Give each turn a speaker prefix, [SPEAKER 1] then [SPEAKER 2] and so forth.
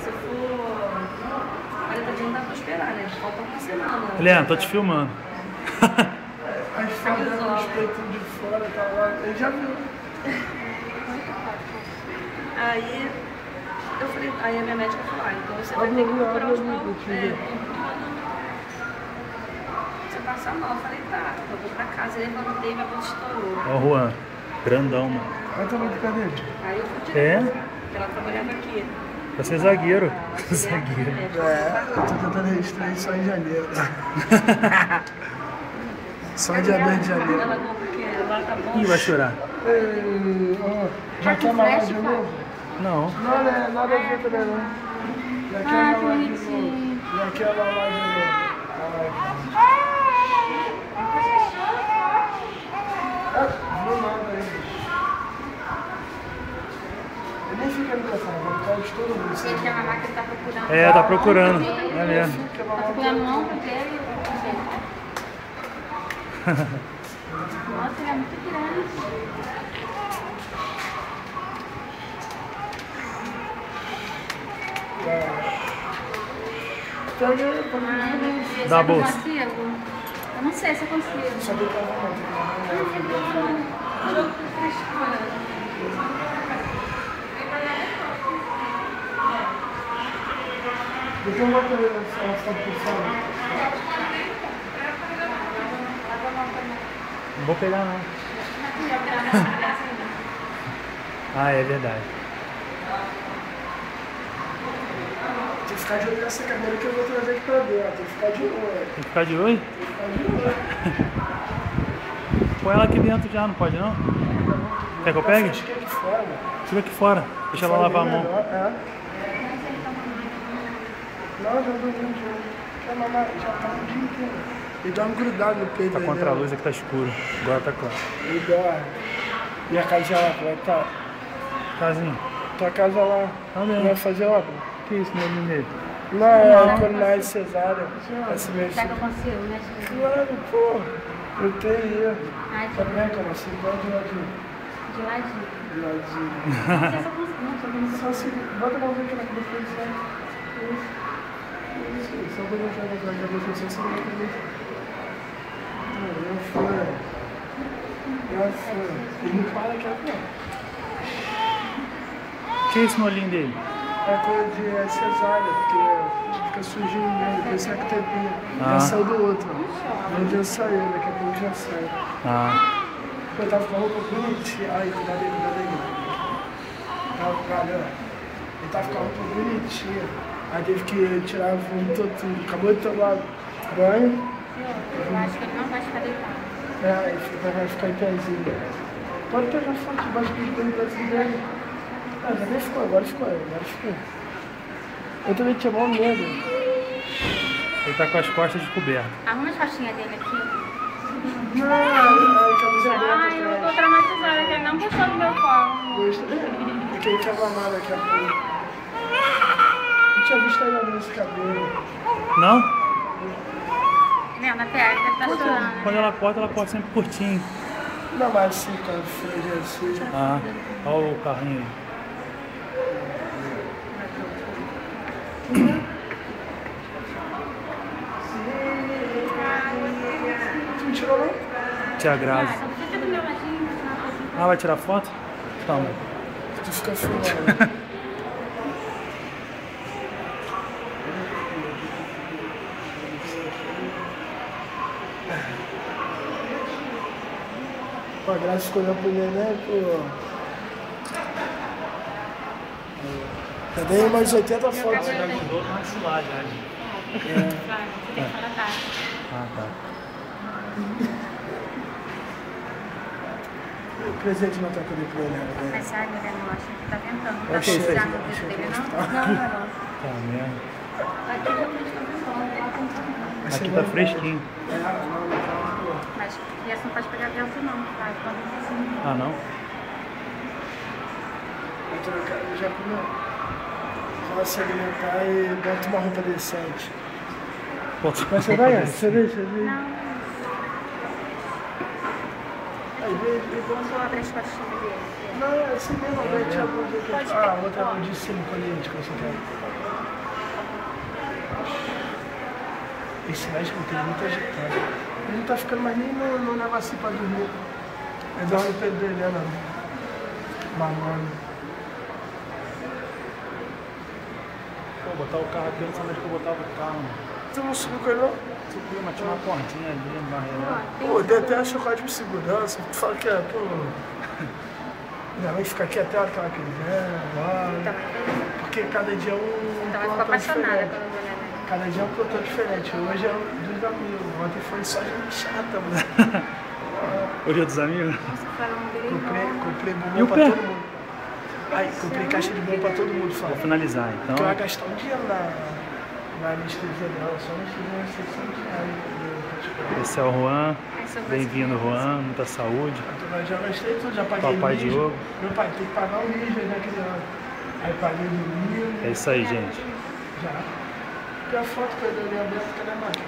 [SPEAKER 1] Se eu for 40 dias não dá pra esperar, né? Falta uma semana.
[SPEAKER 2] Helena, tô te filmando.
[SPEAKER 3] As favelas, os peitos de fora, tá lá. Ele já viu.
[SPEAKER 1] Aí eu falei, aí a minha médica falou, então você vai ter que procurar um hospital. Você passa mal, eu falei, tá, eu vou pra casa, eu levantei, minha bolsa estourou.
[SPEAKER 2] Ó o Juan, grandão, mano.
[SPEAKER 3] Olha o tamanho do cadê?
[SPEAKER 1] Aí eu fui direto,
[SPEAKER 2] É?
[SPEAKER 1] porque ela trabalhava aqui.
[SPEAKER 2] Pra ser zagueiro. Zagueiro.
[SPEAKER 3] Eu tô tentando registrar isso só em janeiro. Só em dia 2 de janeiro.
[SPEAKER 1] Ela porque lá tá bom.
[SPEAKER 2] Ih, vai chorar.
[SPEAKER 3] Já quer malar de novo?
[SPEAKER 2] Não.
[SPEAKER 3] Não, né? Nada a ver também não. Já quer malar de novo. Já quer malar de novo. Não nada aí, bicho. Ele nem fica no telefone, vai ficar de todo mundo.
[SPEAKER 4] Ele quer mamar que ele tá procurando.
[SPEAKER 2] É, tá procurando. É mesmo.
[SPEAKER 3] Fica
[SPEAKER 4] Tá
[SPEAKER 3] mamando.
[SPEAKER 4] procurando um ombro dele. Nossa, ele é muito grande.
[SPEAKER 2] Dá a bolsa.
[SPEAKER 4] Eu consigo? Eu não sei se eu consigo.
[SPEAKER 3] Só deitar na mão. Então eu vou querer essa posição.
[SPEAKER 2] Não vou pegar, não. Ah, é verdade.
[SPEAKER 3] Tem que ficar de olho nessa cadeira que eu vou trazer aqui pra dentro. Tem que ficar de olho.
[SPEAKER 2] Tem que ficar de olho?
[SPEAKER 3] Tem que ficar de olho.
[SPEAKER 2] Põe ela aqui dentro já, não pode não? Quer que eu pegue?
[SPEAKER 3] Acho que é de fora, mano.
[SPEAKER 2] Tira aqui fora. Deixa ela lavar a mão.
[SPEAKER 3] É. Não, já dormiu já. Quer mamar? Já tá o dia inteiro. Ele dorme grudado no peito.
[SPEAKER 2] Tá
[SPEAKER 3] aí,
[SPEAKER 2] contra a
[SPEAKER 3] né?
[SPEAKER 2] luz aqui, tá escuro. Agora tá claro.
[SPEAKER 3] Ele dorme. E a casa lá, como é que tá?
[SPEAKER 2] Casinha.
[SPEAKER 3] Tua casa lá,
[SPEAKER 2] Tá bem.
[SPEAKER 3] vai fazer obra?
[SPEAKER 2] Que isso, meu menino?
[SPEAKER 3] Não, é quando nasce cesárea. Esse mês.
[SPEAKER 4] Será que eu consigo, né?
[SPEAKER 3] Claro, pô. Eu tenho.
[SPEAKER 4] Ai,
[SPEAKER 3] Tá bem, como assim? Pode ir ladinho.
[SPEAKER 4] de ladinho.
[SPEAKER 3] De ladinho.
[SPEAKER 4] Não sei se eu consigo, não sei como
[SPEAKER 3] Só se... Bota a mãozinha aqui na cabeça, certo? Isso. Só vou deixar na cabeça, você não vai fazer isso. Já foi. Já foi. Ele não para aqui agora.
[SPEAKER 2] Que é esse molinho dele?
[SPEAKER 3] É coisa de cesárea, porque fica sujinho mesmo, depois sai com o tempinho. Já saiu do outro. Não já saiu, daqui a pouco já sai.
[SPEAKER 2] Ah.
[SPEAKER 3] Pô, eu tava com a roupa bonitinha. Ai, cuidado aí. Olha, ele tava com a roupa bonitinha. Aí teve que tirar, vomitou tudo. Acabou de tomar banho.
[SPEAKER 4] Eu acho que ele não vai ficar deitado.
[SPEAKER 3] É, aí vai ficar em pezinho. Pode pegar foto debaixo do pano pra cima dele. Ah, já nem ficou, agora ficou. Eu também tinha maior medo.
[SPEAKER 2] Ele tá com as costas descobertas.
[SPEAKER 4] Arruma as costinhas dele aqui.
[SPEAKER 3] Não, a camisa aberta.
[SPEAKER 4] Ai, eu tô traumatizada, que ele não gostou do meu colo.
[SPEAKER 3] Gosto. Fiquei encabamado aqui a pouco. Não tinha visto ainda nesse cabelo.
[SPEAKER 2] Não?
[SPEAKER 4] Não, na pega, ele tá chorando.
[SPEAKER 2] Quando ela corta sempre curtinho.
[SPEAKER 3] Não, mas assim, quando foi assim.
[SPEAKER 2] Ah, olha o carrinho aí.
[SPEAKER 3] Tu me tirou não?
[SPEAKER 2] Tia Grazi.
[SPEAKER 4] Então fica do meu ladinho, senão
[SPEAKER 2] Ah, vai tirar foto? Toma.
[SPEAKER 3] Tu fica filmando. Pô, a Graça ficou olhando pro neném, pô. Já dei umas 80 fotos.
[SPEAKER 2] Já mudou no maxilar já.
[SPEAKER 4] você tem que falar tá.
[SPEAKER 2] Ah, tá.
[SPEAKER 3] O presente não tá com ele pra ele, né?
[SPEAKER 4] Mas sabe, né, eu acho que tá tentando. Não tá
[SPEAKER 3] Achei isso aí.
[SPEAKER 4] precisando do dedo dele, não? Não.
[SPEAKER 2] Tá mesmo.
[SPEAKER 4] Aqui já tem que lá tentando.
[SPEAKER 2] Aqui tá fresquinho.
[SPEAKER 4] Mas criança não pode pegar criança não, tá? Quando assim.
[SPEAKER 2] Ah, não?
[SPEAKER 3] Vou trocar, já comeu. Vou se alimentar e bota uma roupa decente.
[SPEAKER 2] Pô,
[SPEAKER 3] Mas você vai? Você vê?
[SPEAKER 4] Não.
[SPEAKER 3] Às vezes,
[SPEAKER 4] Vou abrir as costinhas dele.
[SPEAKER 3] não, é assim mesmo, a gente abriu o que
[SPEAKER 4] Pode
[SPEAKER 3] a
[SPEAKER 4] ver.
[SPEAKER 3] outra é o de silicone ali, que você quer. Esse médico tem muito agitado. Ele não tá ficando mais nem no negocinho pra dormir. Ele dorme pedrelhando, mamando.
[SPEAKER 2] Pô, botar o carro aqui, eu não sabia que eu botava o carro, mano.
[SPEAKER 3] Tu não subiu com ele não?
[SPEAKER 2] Subiu, mas tinha uma correntinha ali, uma barreira.
[SPEAKER 3] Pô, tem até a chocolate de segurança. Tu fala que é, pô. Minha mãe fica aqui até a hora que ela quiser, vai.
[SPEAKER 4] Também.
[SPEAKER 3] Porque cada dia é um.
[SPEAKER 4] Então ela ficou
[SPEAKER 3] plantão
[SPEAKER 4] apaixonada
[SPEAKER 3] diferente.
[SPEAKER 4] quando eu olhei.
[SPEAKER 3] Cada dia é um plantão diferente. Hoje é dos amigos. Ontem foi só gente chata, mano.
[SPEAKER 2] Hoje é dos amigos?
[SPEAKER 4] Nossa, o farol dele enorme.
[SPEAKER 3] Comprei
[SPEAKER 2] E
[SPEAKER 3] bombom
[SPEAKER 2] o
[SPEAKER 3] pra
[SPEAKER 2] pé?
[SPEAKER 3] todo mundo. Aí, comprei caixa de bombom pra todo mundo,
[SPEAKER 2] Vou
[SPEAKER 3] Flávio.
[SPEAKER 2] finalizar,
[SPEAKER 3] Porque eu ia
[SPEAKER 2] então.
[SPEAKER 3] gastar um dinheiro na anestesia dela, só não tinha uns 600 reais.
[SPEAKER 2] Esse é o Juan.
[SPEAKER 4] Aí sobrou
[SPEAKER 2] Bem-vindo,
[SPEAKER 4] esse
[SPEAKER 2] Juan. Muita saúde.
[SPEAKER 3] Eu já gastei tudo, já paguei
[SPEAKER 2] Papai
[SPEAKER 3] Lígia.
[SPEAKER 2] Diogo.
[SPEAKER 3] Meu pai tem que pagar o Lígia, né, criança. Aí paguei o menino.
[SPEAKER 2] É isso aí, gente.
[SPEAKER 3] Já. Tem a foto que eu dei aberta, cadê a máquina?